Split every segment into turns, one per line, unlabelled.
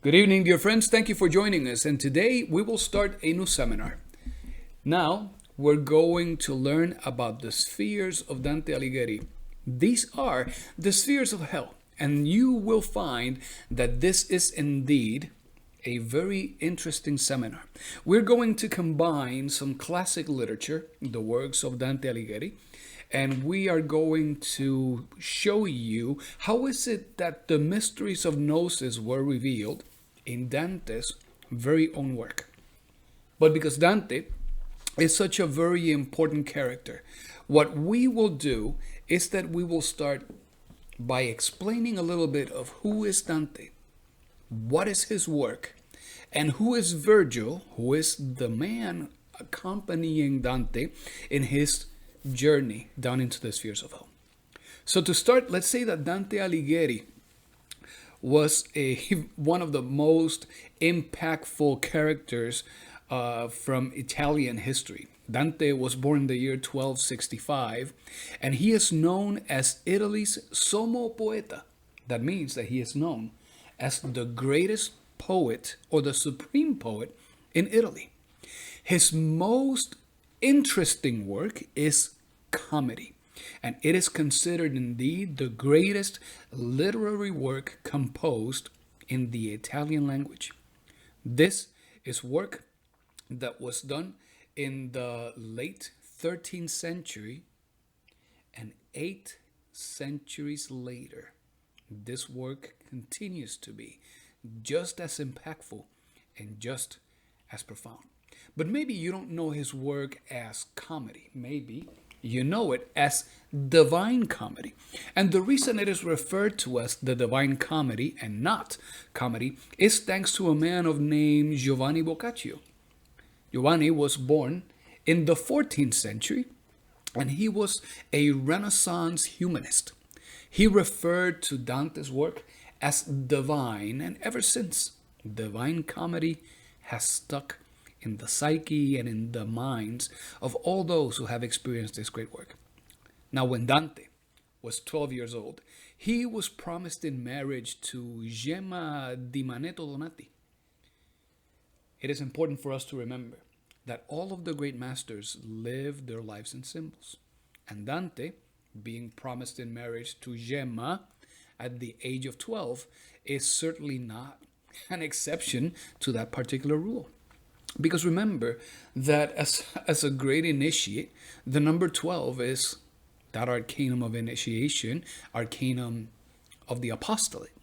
Good evening, dear friends. Thank you for joining us. And today we will start a new seminar. Now we're going to learn about the spheres of Dante Alighieri. These are the spheres of hell. And you will find that this is indeed a very interesting seminar. We're going to combine some classic literature, the works of Dante Alighieri, and we are going to show you how is it that the mysteries of gnosis were revealed in Dante's very own work. But because Dante is such a very important character, what we will do is that we will start by explaining a little bit of who is Dante, what is his work, and who is Virgil, who is the man accompanying Dante in his journey down into the spheres of hell. So to start, let's say that Dante Alighieri was one of the most impactful characters from Italian history. Dante was born in the year 1265, and he is known as Italy's Sommo Poeta. That means that he is known as the greatest poet or the supreme poet in Italy. His most interesting work is comedy, and it is considered indeed the greatest literary work composed in the Italian language. This is work that was done in the late 13th century, and 8 centuries later, this work continues to be just as impactful and just as profound. But maybe you don't know his work as comedy. Maybe you know it as divine comedy. And the reason it is referred to as the divine comedy and not comedy is thanks to a man of name Giovanni Boccaccio. Giovanni was born in the 14th century, and he was a Renaissance humanist. He referred to Dante's work as divine, and ever since, divine comedy has stuck in the psyche and in the minds of all those who have experienced this great work. Now, when Dante was 12 years old, he was promised in marriage to Gemma di Manetto Donati. It is important for us to remember that all of the great masters lived their lives in symbols. And Dante, being promised in marriage to Gemma at the age of 12, is certainly not an exception to that particular rule. Because remember that as a great initiate, the number 12 is that arcanum of initiation, arcanum of the apostolate.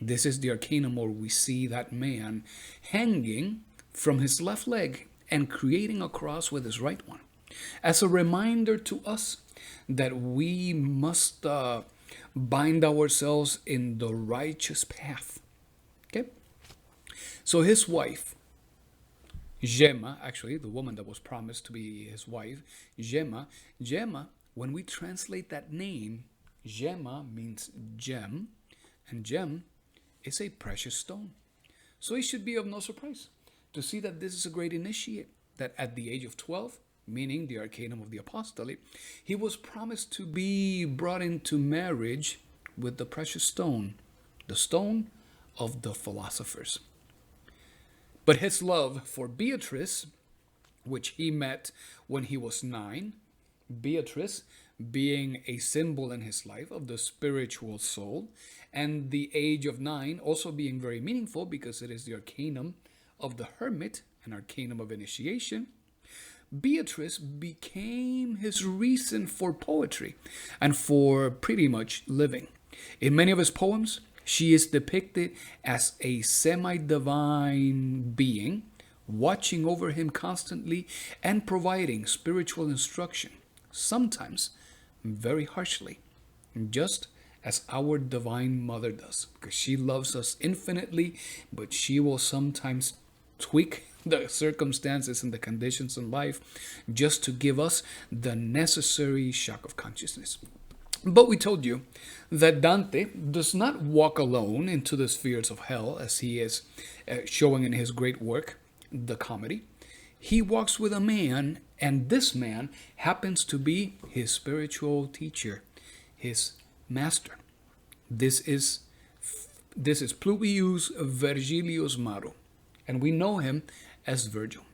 This is the arcanum where we see that man hanging from his left leg and creating a cross with his right one, as a reminder to us that we must bind ourselves in the righteous path. Okay? So his wife, Gemma, actually, the woman that was promised to be his wife, Gemma, when we translate that name, Gemma means gem, and gem is a precious stone. So it should be of no surprise to see that this is a great initiate, that at the age of 12, meaning the arcanum of the apostolate, he was promised to be brought into marriage with the precious stone, the stone of the philosophers. But his love for Beatrice, which he met when he was 9, Beatrice being a symbol in his life of the spiritual soul, and the age of 9 also being very meaningful because it is the arcanum of the hermit, an arcanum of initiation, Beatrice became his reason for poetry and for pretty much living. In many of his poems, she is depicted as a semi-divine being, watching over him constantly and providing spiritual instruction, sometimes very harshly, just as our divine mother does, because she loves us infinitely, but she will sometimes tweak the circumstances and the conditions in life just to give us the necessary shock of consciousness. But we told you that Dante does not walk alone into the spheres of hell, as he is showing in his great work, the comedy. He walks with a man, and this man happens to be his spiritual teacher, his master. This is This is Pluvius Vergilius Maro, and we know him as Virgil.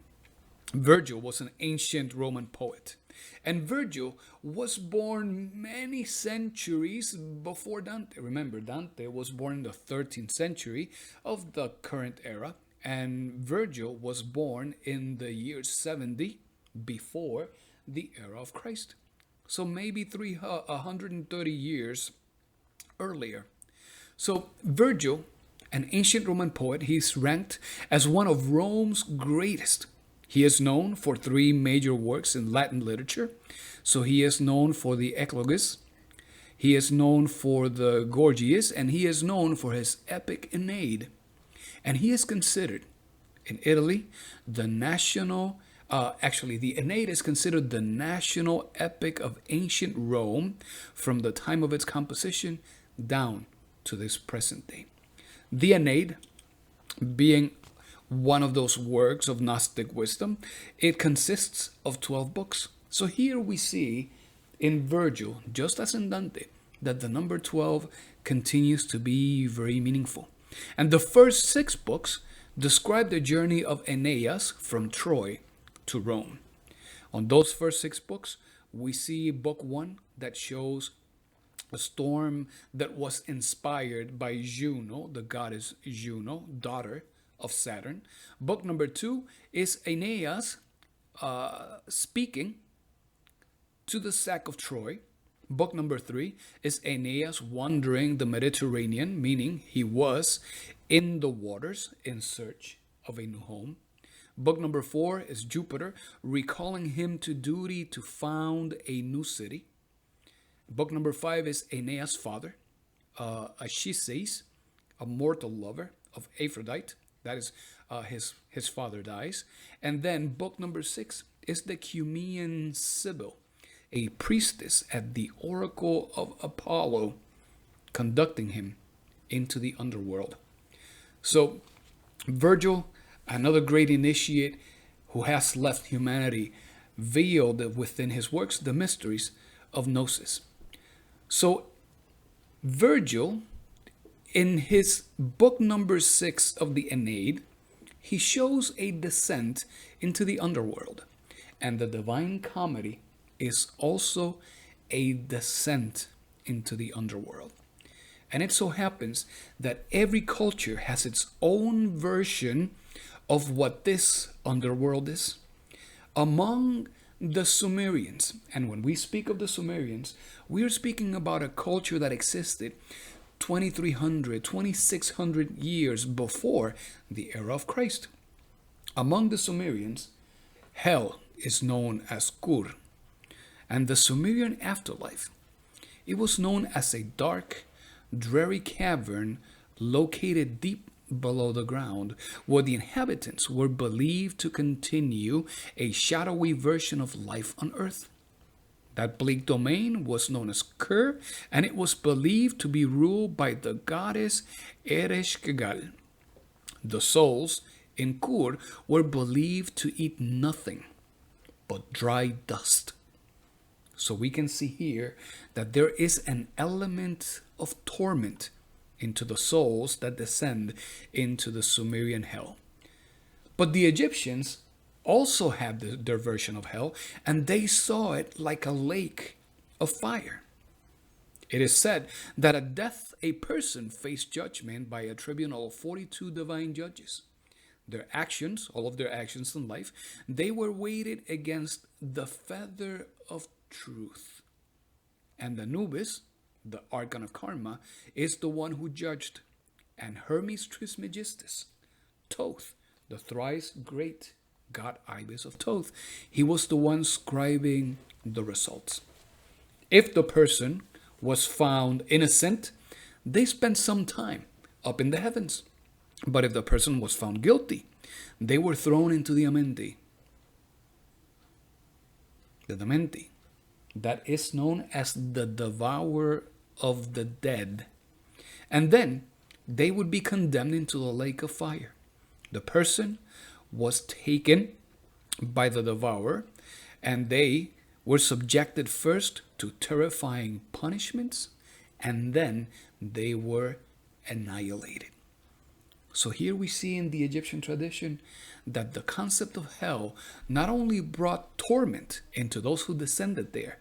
Virgil was an ancient Roman poet, and Virgil was born many centuries before Dante. Remember, Dante was born in the 13th century of the current era, and Virgil was born in the year 70 before the era of Christ. So maybe 130 years earlier. So Virgil, an ancient Roman poet, he's ranked as one of Rome's greatest. He is known for three major works in Latin literature. So he is known for the Eclogus, he is known for the Gorgias, and he is known for his epic Aeneid. And he is considered, in Italy, the national, the Aeneid is considered the national epic of ancient Rome from the time of its composition down to this present day. The Aeneid, being one of those works of Gnostic wisdom, it consists of 12 books. So here we see in Virgil, just as in Dante, that the number 12 continues to be very meaningful. And the first 6 books describe the journey of Aeneas from Troy to Rome. On those first 6 books, we see book 1 that shows a storm that was inspired by Juno, the goddess Juno, daughter of Saturn. Book number 2 is Aeneas speaking to the sack of Troy. Book number 3 is Aeneas wandering the Mediterranean, meaning he was in the waters in search of a new home. Book number 4 is Jupiter recalling him to duty to found a new city. Book number 5 is Aeneas' father, Anchises, a mortal lover of Aphrodite. That is, his father dies. And then book number 6 is the Cumean Sibyl, a priestess at the oracle of Apollo, conducting him into the underworld. So Virgil, another great initiate who has left humanity, veiled within his works the mysteries of Gnosis. So Virgil, in his book number 6 of the Aeneid, he shows a descent into the underworld. And the Divine Comedy is also a descent into the underworld. And it so happens that every culture has its own version of what this underworld is. Among the Sumerians, and when we speak of the Sumerians, we are speaking about a culture that existed 2,300, 2,600 years before the era of Christ. Among the Sumerians, hell is known as Kur, and the Sumerian afterlife, it was known as a dark, dreary cavern located deep below the ground, where the inhabitants were believed to continue a shadowy version of life on earth. That bleak domain was known as Kur, and it was believed to be ruled by the goddess Ereshkigal. The souls in Kur were believed to eat nothing but dry dust. So we can see here that there is an element of torment into the souls that descend into the Sumerian hell. But the Egyptians also had their version of hell, and they saw it like a lake of fire. It is said that at death, a person faced judgment by a tribunal of 42 divine judges. Their actions, all of their actions in life, they were weighted against the feather of truth. And Anubis, the archon of karma, is the one who judged. And Hermes Trismegistus, Thoth, the thrice great god Ibis of Thoth, he was the one scribing the results. If the person was found innocent, they spent some time up in the heavens. But if the person was found guilty, they were thrown into the Amenti. The Amenti, that is known as the devourer of the dead. And then they would be condemned into the lake of fire. The person was taken by the devourer, and they were subjected first to terrifying punishments, and then they were annihilated. So here we see in the Egyptian tradition that the concept of hell not only brought torment into those who descended there,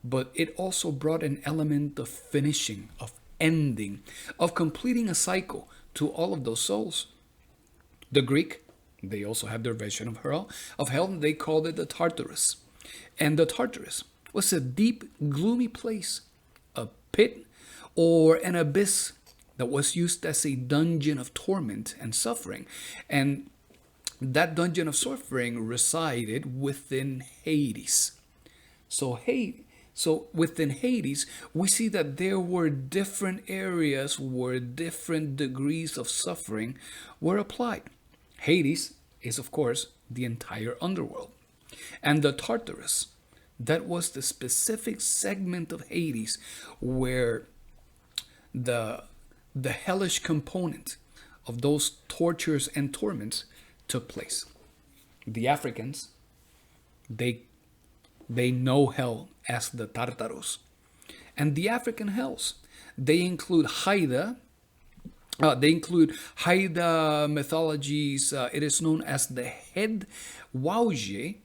but it also brought an element of finishing, of ending, of completing a cycle to all of those souls. The Greek, they also had their version of hell, they called it the Tartarus. And the Tartarus was a deep, gloomy place, a pit or an abyss that was used as a dungeon of torment and suffering. And that dungeon of suffering resided within Hades. So within Hades, we see that there were different areas where different degrees of suffering were applied. Hades is, of course, the entire underworld. And the Tartarus, that was the specific segment of Hades where the hellish component of those tortures and torments took place. The Africans, they know hell as the Tartarus. And the African hells, they include Haida. They include Haida mythologies. It is known as the head Wauge.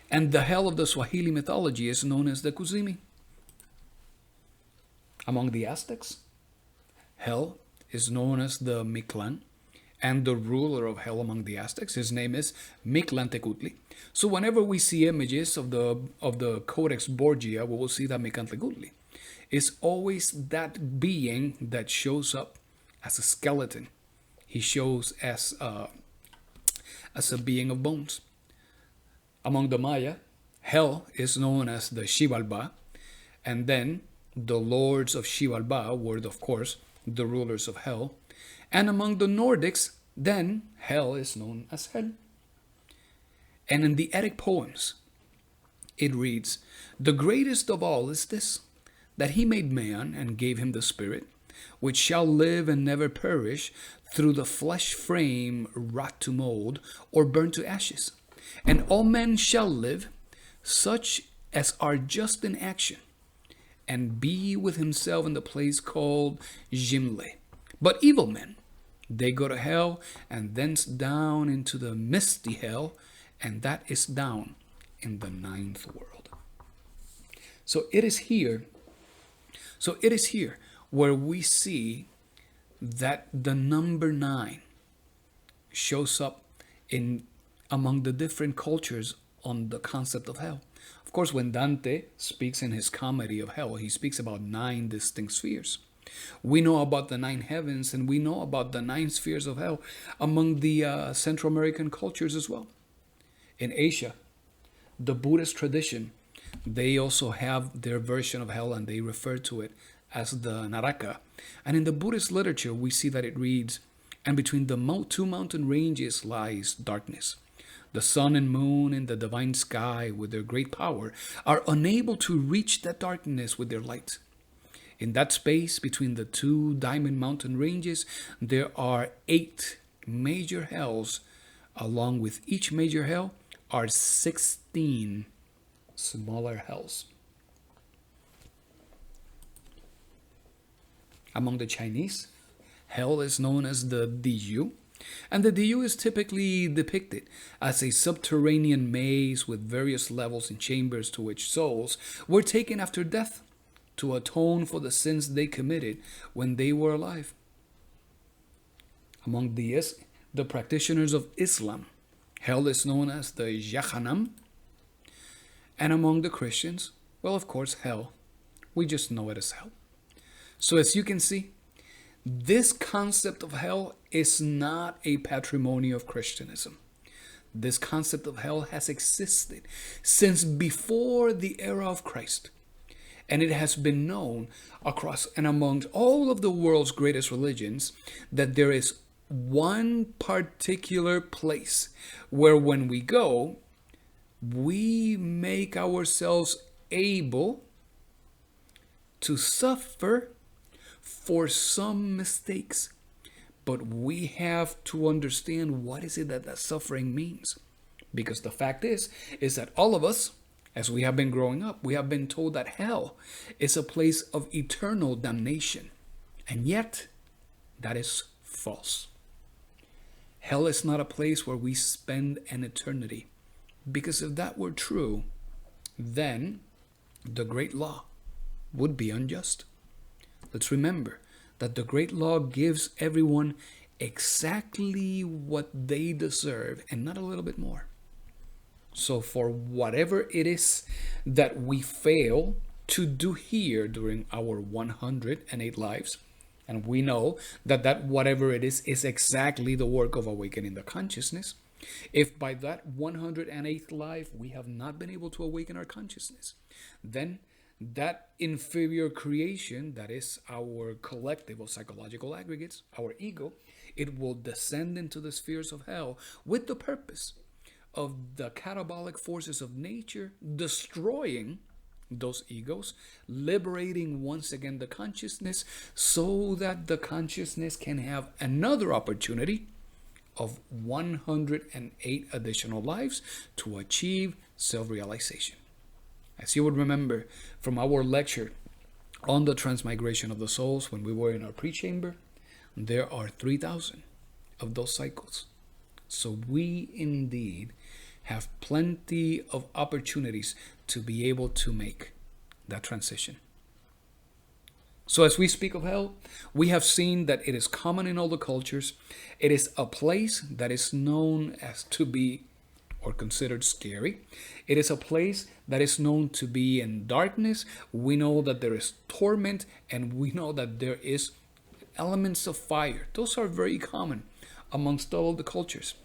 And the hell of the Swahili mythology is known as the Kuzimi. Among the Aztecs, hell is known as the Mictlan, and the ruler of hell among the Aztecs, his name is Mictlantecutli. So whenever we see images of the Codex Borgia, we will see that Mictlantecutli is always that being that shows up as a skeleton. He shows as a being of bones. Among the Maya, hell is known as the Xibalba, and then the lords of Xibalba were, of course, the rulers of hell. And among the Nordics, then hell is known as Hel. And in the Eddic poems, it reads, "The greatest of all is this, that he made man and gave him the spirit, which shall live and never perish, through the flesh frame wrought to mold, or burnt to ashes. And all men shall live, such as are just in action, and be with himself in the place called Jimle. But evil men, they go to hell, and thence down into the misty hell, and that is down in the ninth world." So it is here where we see that the number 9 shows up in among the different cultures on the concept of hell. Of course, when Dante speaks in his comedy of hell, he speaks about 9 distinct spheres. We know about the 9 heavens, and we know about the 9 spheres of hell among the Central American cultures as well. In Asia, the Buddhist tradition, they also have their version of hell, and they refer to it as the Naraka. And in the Buddhist literature, we see that it reads, "And between the 2 mountain ranges lies darkness. The sun and moon in the divine sky, with their great power, are unable to reach that darkness with their light. In that space between the 2 diamond mountain ranges, there are 8 major hells. Along with each major hell are 16 smaller hells." Among the Chinese, hell is known as the Diyu. And the Diyu is typically depicted as a subterranean maze with various levels and chambers to which souls were taken after death to atone for the sins they committed when they were alive. Among the practitioners of Islam, hell is known as the Jahannam. And among the Christians, well, of course, hell. We just know it as hell. So as you can see, this concept of hell is not a patrimony of Christianism. This concept of hell has existed since before the era of Christ. And it has been known across and amongst all of the world's greatest religions that there is one particular place where when we go, we make ourselves able to suffer for some mistakes, but we have to understand what is it that suffering means. Because the fact is that all of us, as we have been growing up, we have been told that hell is a place of eternal damnation. And yet, That is false. Hell is not a place where we spend an eternity. Because if that were true, then the great law would be unjust. Let's remember that the great law gives everyone exactly what they deserve and not a little bit more. So for whatever it is that we fail to do here during our 108 lives, and we know that whatever it is exactly the work of awakening the consciousness. If by that 108th life we have not been able to awaken our consciousness, then that inferior creation, that is our collective of psychological aggregates, our ego, it will descend into the spheres of hell with the purpose of the catabolic forces of nature destroying those egos, liberating once again the consciousness so that the consciousness can have another opportunity of 108 additional lives to achieve self-realization. As you would remember from our lecture on the transmigration of the souls when we were in our pre-chamber, there are 3,000 of those cycles. So we indeed have plenty of opportunities to be able to make that transition. So as we speak of hell, we have seen that it is common in all the cultures. It is a place that is known as to be or considered scary. It is a place that is known to be in darkness. We know that there is torment, and we know that there is elements of fire. Those are very common amongst all the cultures.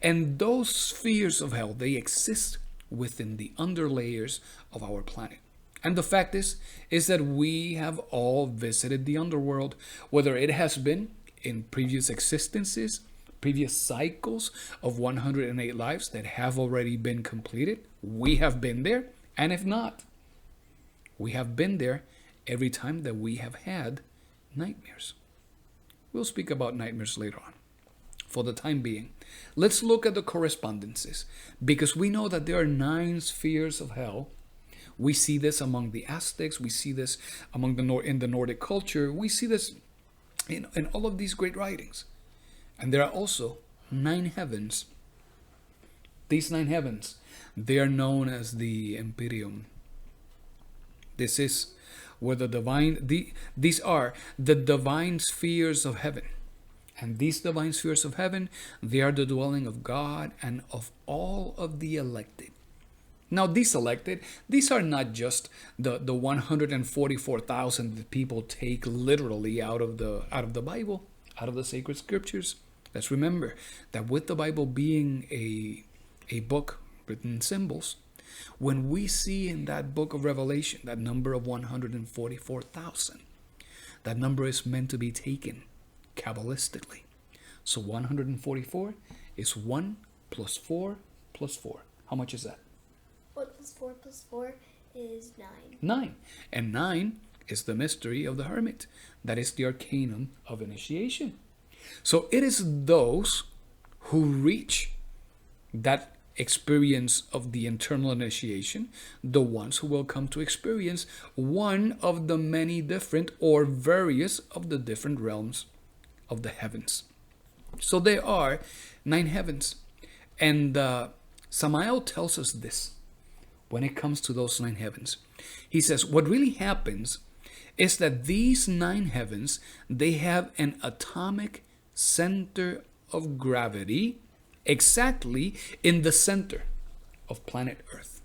And those spheres of hell, they exist within the underlayers of our planet. And the fact is that we have all visited the underworld, whether it has been in previous existences, previous cycles of 108 lives that have already been completed. We have been there. And if not, we have been there every time that we have had nightmares. We'll speak about nightmares later on. For the time being, let's look at the correspondences, because we know that there are 9 spheres of hell. We see this among the Aztecs. We see this among in the Nordic culture. We see this in all of these great writings. And there are also 9 heavens. These 9 heavens, they are known as the Empyrean. This is where these are the divine spheres of heaven. And these divine spheres of heaven, they are the dwelling of God and of all of the elected. Now, these elected, these are not just the 144,000 that people take literally out of the Bible, out of the sacred scriptures. Let's remember that with the Bible being a book written in symbols, when we see in that book of Revelation that number of 144,000, that number is meant to be taken Kabbalistically. So 144 is 1 plus 4 plus 4. How much is that?
1 plus 4 is 9.
9. And 9 is the mystery of the hermit. That is the arcanum of initiation. So it is those who reach that experience of the internal initiation, the ones who will come to experience one of the many different or various of the different realms of the heavens. So there are 9 heavens. And Samael tells us this when it comes to those 9 heavens. He says what really happens is that these 9 heavens, they have an atomic center of gravity exactly in the center of planet Earth.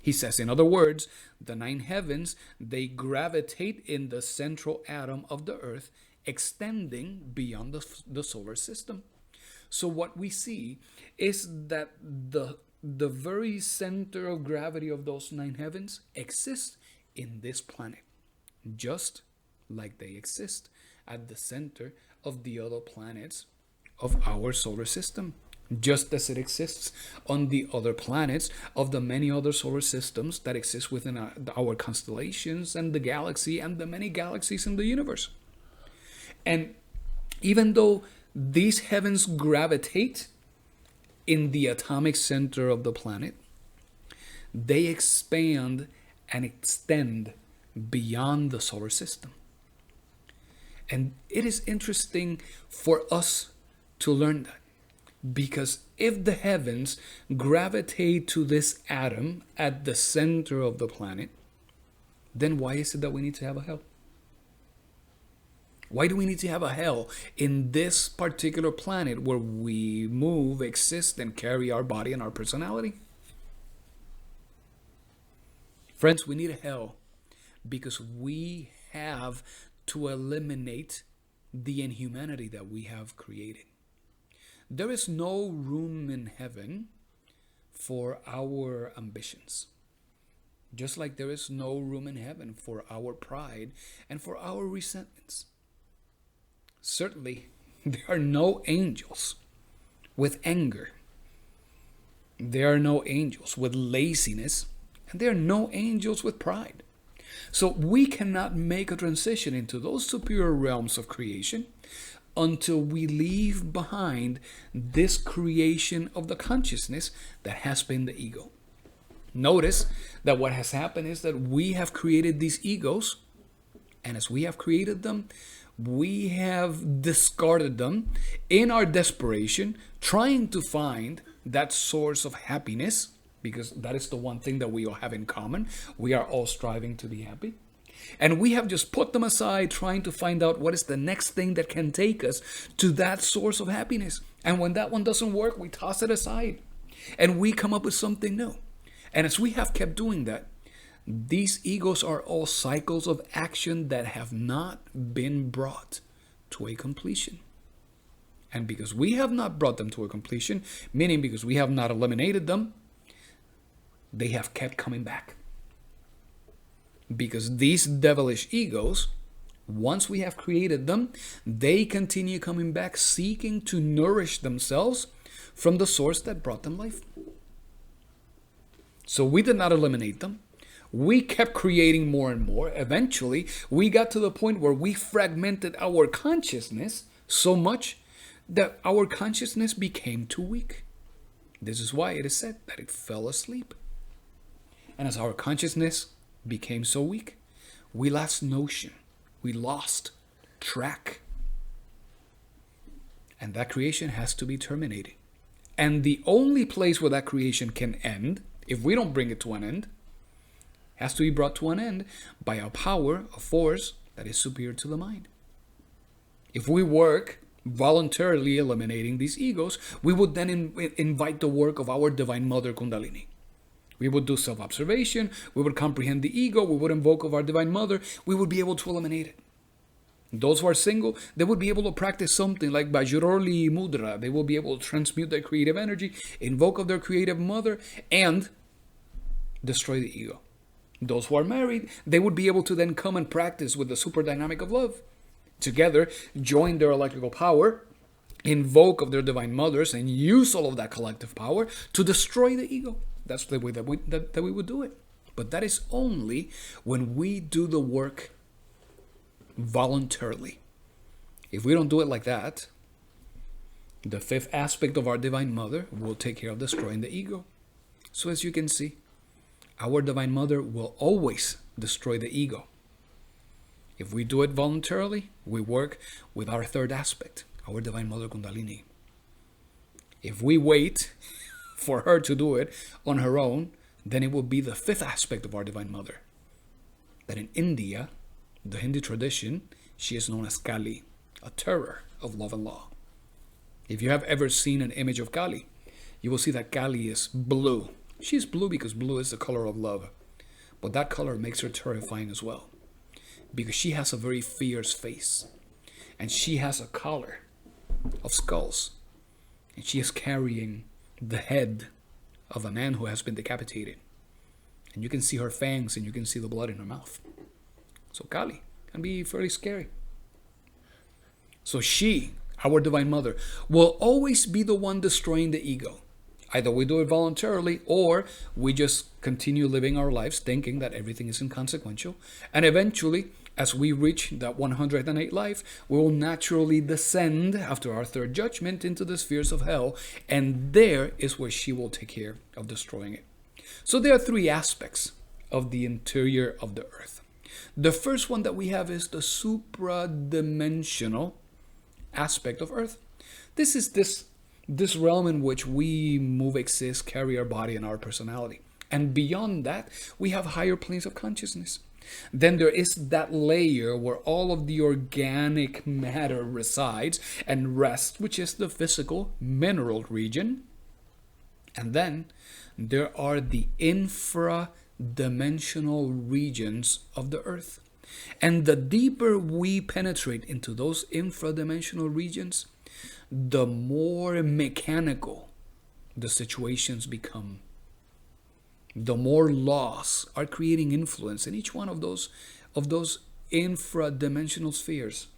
He says, in other words, the 9 heavens, they gravitate in the central atom of the Earth, extending beyond the solar system. So what we see is that the very center of gravity of those 9 heavens exists in this planet, just like they exist at the center of the other planets of our solar system, just as it exists on the other planets of the many other solar systems that exist within our constellations and the galaxy and the many galaxies in the universe. And even though these heavens gravitate in the atomic center of the planet, they expand and extend beyond the solar system. And it is interesting for us to learn that. Because if the heavens gravitate to this atom at the center of the planet, then why is it that we need to have a hell? Why do we need to have a hell in this particular planet where we move, exist, and carry our body and our personality? Friends, we need a hell because we have to eliminate the inhumanity that we have created. There is no room in heaven for our ambitions. Just like there is no room in heaven for our pride and for our resentments. Certainly, there are no angels with anger. There are no angels with laziness. And there are no angels with pride. So we cannot make a transition into those superior realms of creation until we leave behind this creation of the consciousness that has been the ego. Notice that what has happened is that we have created these egos, and as we have created them, we have discarded them in our desperation, trying to find that source of happiness, because that is the one thing that we all have in common. We are all striving to be happy. And we have just put them aside, trying to find out what is the next thing that can take us to that source of happiness. And when that one doesn't work, we toss it aside and we come up with something new. And as we have kept doing that, these egos are all cycles of action that have not been brought to a completion. And because we have not brought them to a completion, meaning because we have not eliminated them, they have kept coming back. Because these devilish egos, once we have created them, they continue coming back, seeking to nourish themselves from the source that brought them life. So we did not eliminate them. We kept creating more and more. Eventually, we got to the point where we fragmented our consciousness so much that our consciousness became too weak. This is why it is said that it fell asleep. And as our consciousness became so weak, we lost notion. We lost track. And that creation has to be terminated. And the only place where that creation can end, if we don't bring it to an end, has to be brought to an end by a power, a force that is superior to the mind. If we work voluntarily eliminating these egos, we would then invite the work of our Divine Mother Kundalini. We would do self-observation, we would comprehend the ego, we would invoke of our Divine Mother, we would be able to eliminate it. Those who are single, they would be able to practice something like Vajroli Mudra. They will be able to transmute their creative energy, invoke of their creative mother, and destroy the ego. Those who are married, they would be able to then come and practice with the super dynamic of love. Together, join their electrical power, invoke of their divine mothers, and use all of that collective power to destroy the ego. That's the way that we would do it. But that is only when we do the work voluntarily. If we don't do it like that, the fifth aspect of our Divine Mother will take care of destroying the ego. So as you can see, our Divine Mother will always destroy the ego. If we do it voluntarily, we work with our third aspect, our Divine Mother Kundalini. If we wait for her to do it on her own, then it will be the fifth aspect of our Divine Mother. That in India, the Hindu tradition, she is known as Kali, a terror of love and law. If you have ever seen an image of Kali, you will see that Kali is blue. She's blue because blue is the color of love. But that color makes her terrifying as well, because she has a very fierce face. And she has a collar of skulls. And she is carrying the head of a man who has been decapitated. And you can see her fangs and you can see the blood in her mouth. So Kali can be fairly scary. So she, our Divine Mother, will always be the one destroying the ego. Either we do it voluntarily or we just continue living our lives thinking that everything is inconsequential. And eventually, as we reach that 108th life, we will naturally descend after our third judgment into the spheres of hell. And there is where she will take care of destroying it. So there are three aspects of the interior of the earth. The first one that we have is the supradimensional aspect of Earth. This is this realm in which we move, exist, carry our body and our personality. And beyond that, we have higher planes of consciousness. Then there is that layer where all of the organic matter resides and rests, which is the physical mineral region. And then there are the infradimensional regions of the Earth. And the deeper we penetrate into those infradimensional regions, the more mechanical the situations become. The more laws are creating influence in each one of those infradimensional spheres.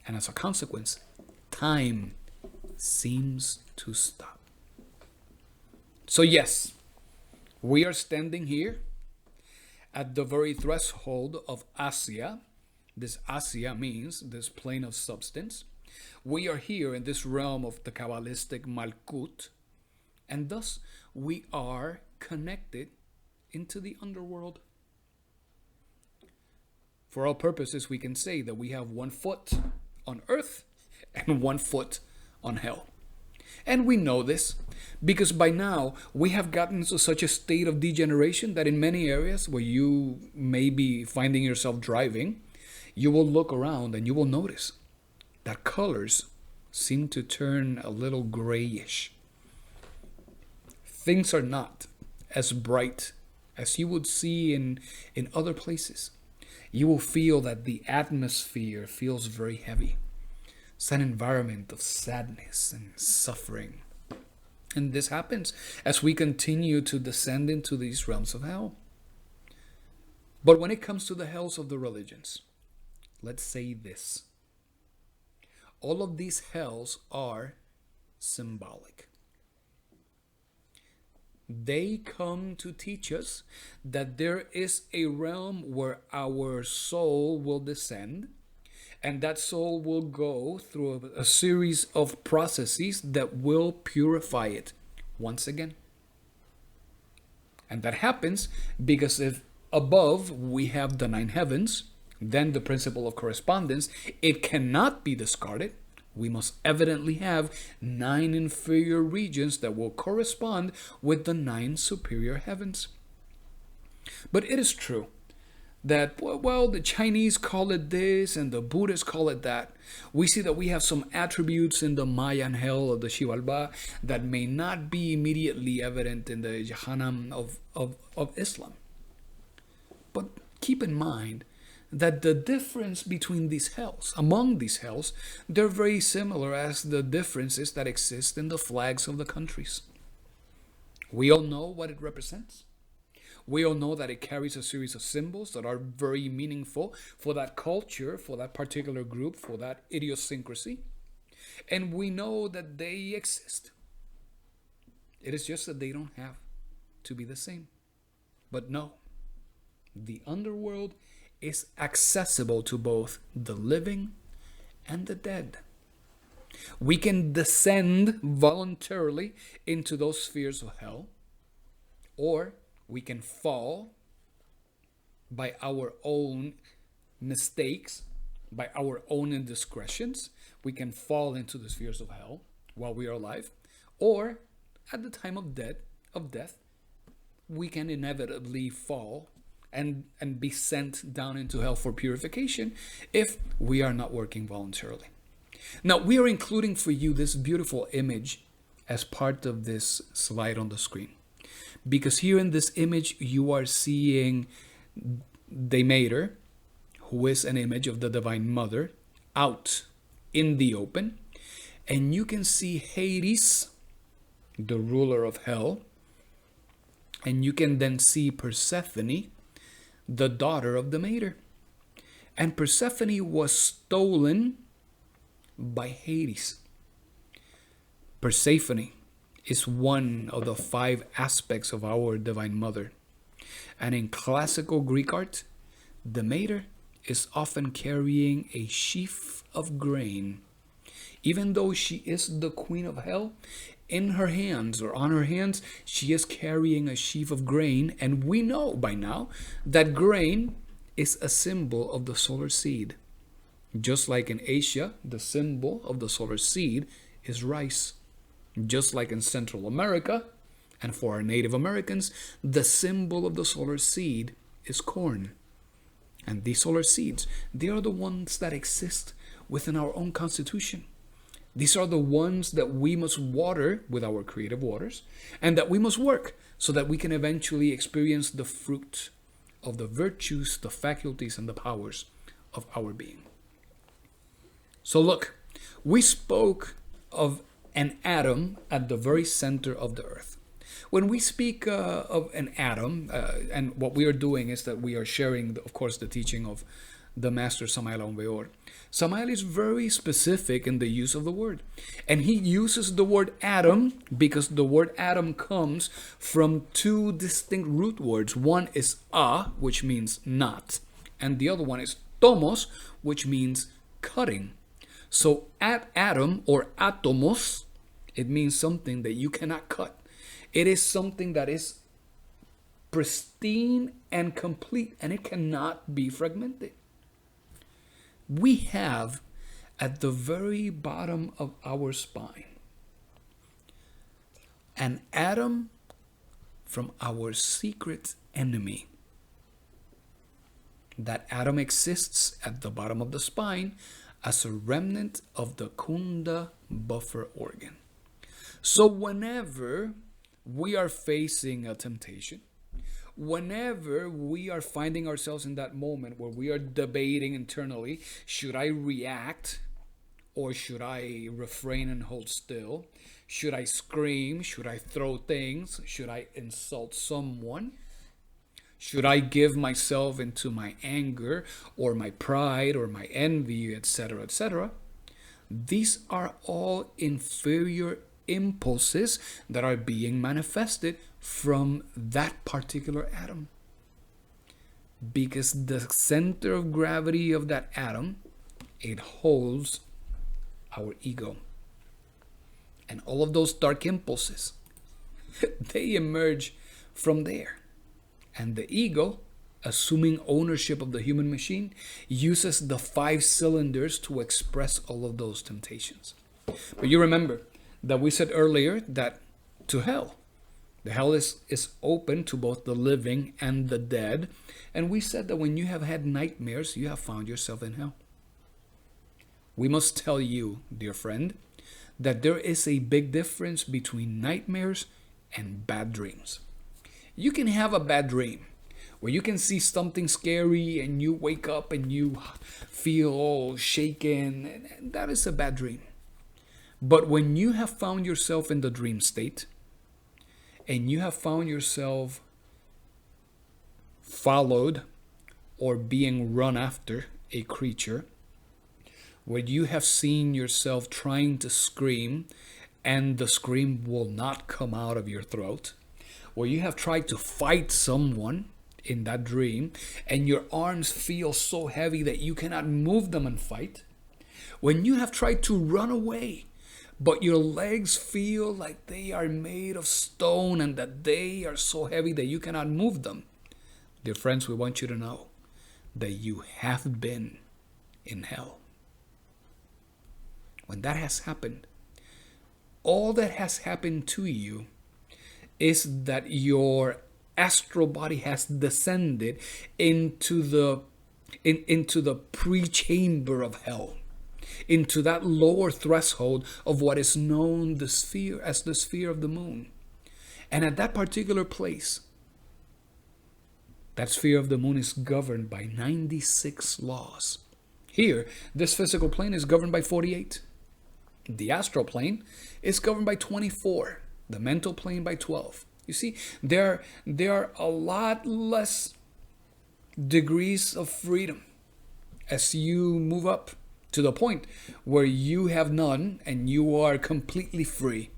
And as a consequence, time seems to stop. So yes, we are standing here at the very threshold of Asya. This Asya means this plane of substance. We are here in this realm of the Kabbalistic Malkut, and thus we are connected into the underworld. For all purposes, we can say that we have 1 foot on earth and 1 foot on hell. And we know this because by now we have gotten to such a state of degeneration that in many areas where you may be finding yourself driving, you will look around and you will notice that colors seem to turn a little grayish. Things are not as bright as you would see in other places. You will feel that the atmosphere feels very heavy. It's an environment of sadness and suffering. And this happens as we continue to descend into these realms of hell. But when it comes to the hells of the religions, let's say this. All of these hells are symbolic. They come to teach us that there is a realm where our soul will descend, and that soul will go through a series of processes that will purify it once again. And that happens because if above we have the 9 heavens, then the principle of correspondence, it cannot be discarded. We must evidently have 9 inferior regions that will correspond with the 9 superior heavens. But it is true that, well, the Chinese call it this and the Buddhists call it that. We see that we have some attributes in the Mayan hell of the Xibalbá that may not be immediately evident in the Jahannam of Islam. But keep in mind that the difference between these hells, among these hells, they're very similar as the differences that exist in the flags of the countries. We all know what it represents. We all know that it carries a series of symbols that are very meaningful for that culture, for that particular group, for that idiosyncrasy. And we know that they exist. It is just that they don't have to be the same. But no, the underworld is accessible to both the living and the dead. We can descend voluntarily into those spheres of hell, or we can fall by our own mistakes, by our own indiscretions. We can fall into the spheres of hell while we are alive, or at the time of death, we can inevitably fall and be sent down into hell for purification if we are not working voluntarily. Now, we are including for you this beautiful image as part of this slide on the screen, because here in this image you are seeing Demeter, who is an image of the Divine Mother, out in the open, and you can see Hades, the ruler of hell, and you can then see Persephone, the daughter of Demeter. And Persephone was stolen by Hades. Persephone is one of the 5 aspects of our Divine Mother. And in classical Greek art, Demeter is often carrying a sheaf of grain. Even though she is the queen of hell, in her hands or on her hands, she is carrying a sheaf of grain. And we know by now that grain is a symbol of the solar seed. Just like in Asia, the symbol of the solar seed is rice. Just like in Central America, and for our Native Americans, the symbol of the solar seed is corn. And these solar seeds, they are the ones that exist within our own constitution. These are the ones that we must water with our creative waters, and that we must work so that we can eventually experience the fruit of the virtues, the faculties, and the powers of our being. So look, we spoke of an atom at the very center of the earth. When we speak of an atom, and what we are doing is that we are sharing, of course, the teaching of the master Samael Aun Weor. Samael is very specific in the use of the word. And he uses the word atom because the word atom comes from two distinct root words. One is which means not, and the other one is tomos, which means cutting. So atom or atomos, it means something that you cannot cut. It is something that is pristine and complete, and it cannot be fragmented. We have at the very bottom of our spine an atom from our secret enemy. That atom exists at the bottom of the spine as a remnant of the Kunda buffer organ. So whenever we are facing a temptation, whenever we are finding ourselves in that moment where we are debating internally, should I react or should I refrain and hold still? Should I scream? Should I throw things? Should I insult someone? Should I give myself into my anger or my pride or my envy, etc., etc.? These are all inferior impulses that are being manifested from that particular atom. Because the center of gravity of that atom, it holds our ego. And all of those dark impulses, they emerge from there. And the ego, assuming ownership of the human machine, uses the 5 cylinders to express all of those temptations. But you remember that we said earlier that to hell, the hell is open to both the living and the dead. And we said that when you have had nightmares, you have found yourself in hell. We must tell you, dear friend, that there is a big difference between nightmares and bad dreams. You can have a bad dream where you can see something scary and you wake up and you feel all shaken. And that is a bad dream. But when you have found yourself in the dream state and you have found yourself followed or being run after a creature, where you have seen yourself trying to scream and the scream will not come out of your throat, where you have tried to fight someone in that dream and your arms feel so heavy that you cannot move them and fight, when you have tried to run away but your legs feel like they are made of stone and that they are so heavy that you cannot move them, dear friends, we want you to know that you have been in hell. When that has happened, all that has happened to you is that your astral body has descended into the pre-chamber of hell, into that lower threshold of what is known as the sphere of the moon. And at that particular place, that sphere of the moon is governed by 96 laws. Here, this physical plane is governed by 48. The astral plane is governed by 24. The mental plane by 12. You see, there are a lot less degrees of freedom as you move up to the point where you have none and you are completely free.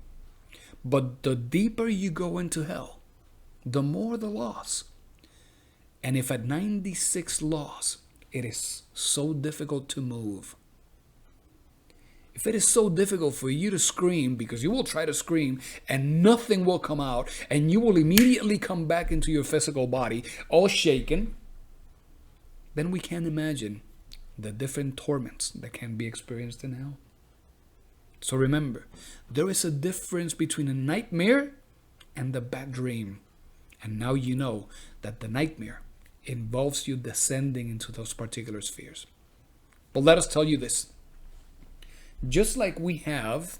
But the deeper you go into hell, the more the laws. And if at 96 laws, it is so difficult to move, if it is so difficult for you to scream, because you will try to scream and nothing will come out, and you will immediately come back into your physical body all shaken, then we can imagine the different torments that can be experienced in hell. So remember, there is a difference between a nightmare and a bad dream. And now you know that the nightmare involves you descending into those particular spheres. But let us tell you this. Just like we have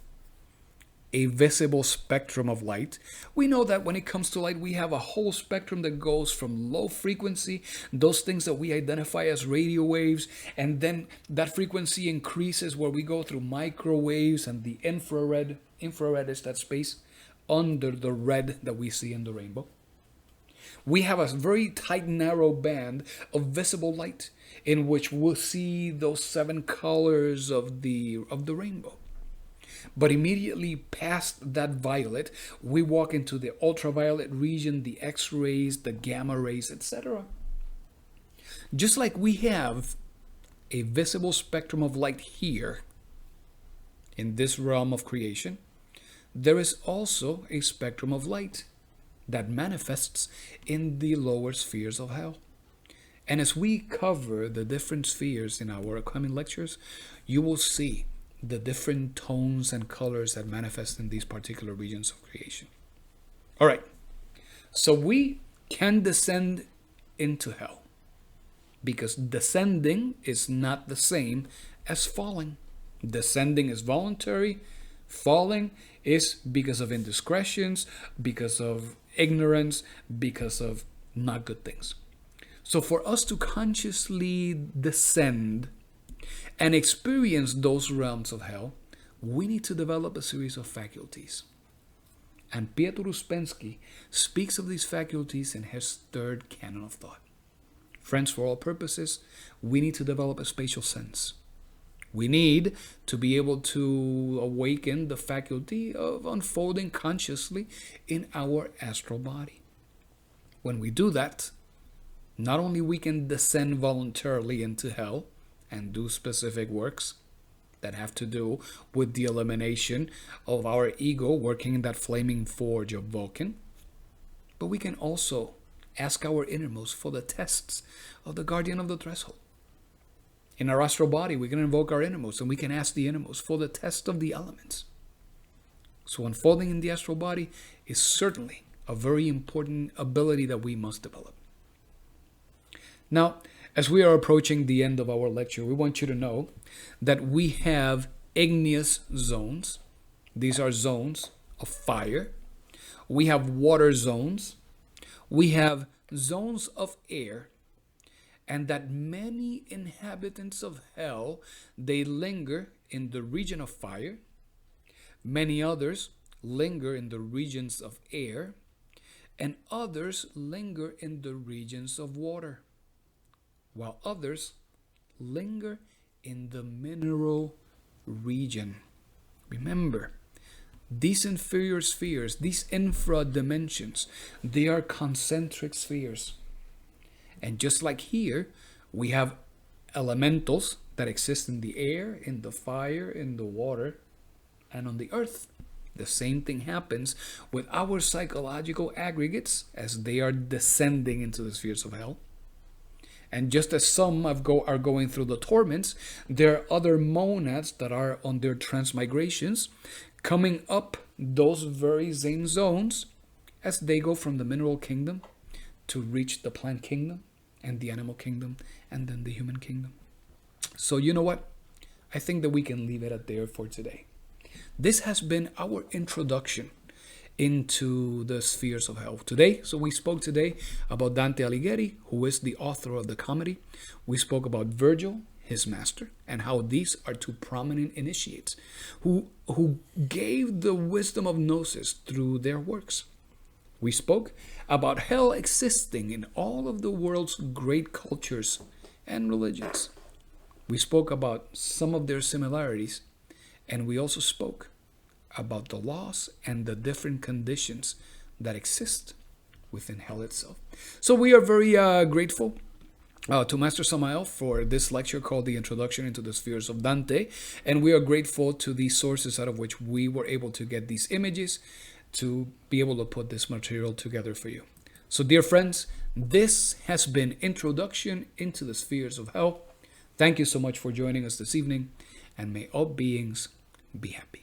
a visible spectrum of light, we know that when it comes to light, we have a whole spectrum that goes from low frequency, those things that we identify as radio waves, and then that frequency increases where we go through microwaves and the infrared. Infrared is that space under the red that we see in the rainbow. We have a very tight, narrow band of visible light in which we'll see those 7 colors of the rainbow. But immediately past that violet, we walk into the ultraviolet region, the X-rays, the gamma rays, etc. Just like we have a visible spectrum of light here in this realm of creation, there is also a spectrum of light that manifests in the lower spheres of hell. And as we cover the different spheres in our upcoming lectures, you will see the different tones and colors that manifest in these particular regions of creation. All right, so we can descend into hell because descending is not the same as falling. Descending is voluntary. Falling is because of indiscretions, because of ignorance, because of not good things. So for us to consciously descend and experience those realms of hell, we need to develop a series of faculties. And Piotr Uspensky speaks of these faculties in his 3rd canon of thought. Friends, for all purposes, we need to develop a spatial sense. We need to be able to awaken the faculty of unfolding consciously in our astral body. When we do that, not only we can descend voluntarily into hell and do specific works that have to do with the elimination of our ego working in that flaming forge of Vulcan, but we can also ask our innermost for the tests of the guardian of the threshold. In our astral body, we can invoke our innermost and we can ask the innermost for the test of the elements. So unfolding in the astral body is certainly a very important ability that we must develop. Now, as we are approaching the end of our lecture, we want you to know that we have igneous zones. These are zones of fire. We have water zones. We have zones of air. And that many inhabitants of hell, they linger in the region of fire. Many others linger in the regions of air. And others linger in the regions of water, while others linger in the mineral region. Remember, these inferior spheres, these infra dimensions, they are concentric spheres. And just like here, we have elementals that exist in the air, in the fire, in the water, and on the earth. The same thing happens with our psychological aggregates as they are descending into the spheres of hell. And just as some are going through the torments, there are other monads that are on their transmigrations, coming up those very same zones as they go from the mineral kingdom to reach the plant kingdom and the animal kingdom and then the human kingdom. So you know what? I think that we can leave it at there for today. This has been our introduction into the spheres of hell today. So we spoke today about Dante Alighieri, who is the author of the comedy. We spoke about Virgil, his master, and how these are two prominent initiates who gave the wisdom of gnosis through their works. We spoke about hell existing in all of the world's great cultures and religions. We spoke about some of their similarities, and we also spoke about the laws and the different conditions that exist within hell itself. So we are very grateful to Master Samael for this lecture called The Introduction into the Spheres of Dante, and we are grateful to the sources out of which we were able to get these images to be able to put this material together for you. So, dear friends, this has been Introduction into the Spheres of Hell. Thank you so much for joining us this evening, and may all beings be happy.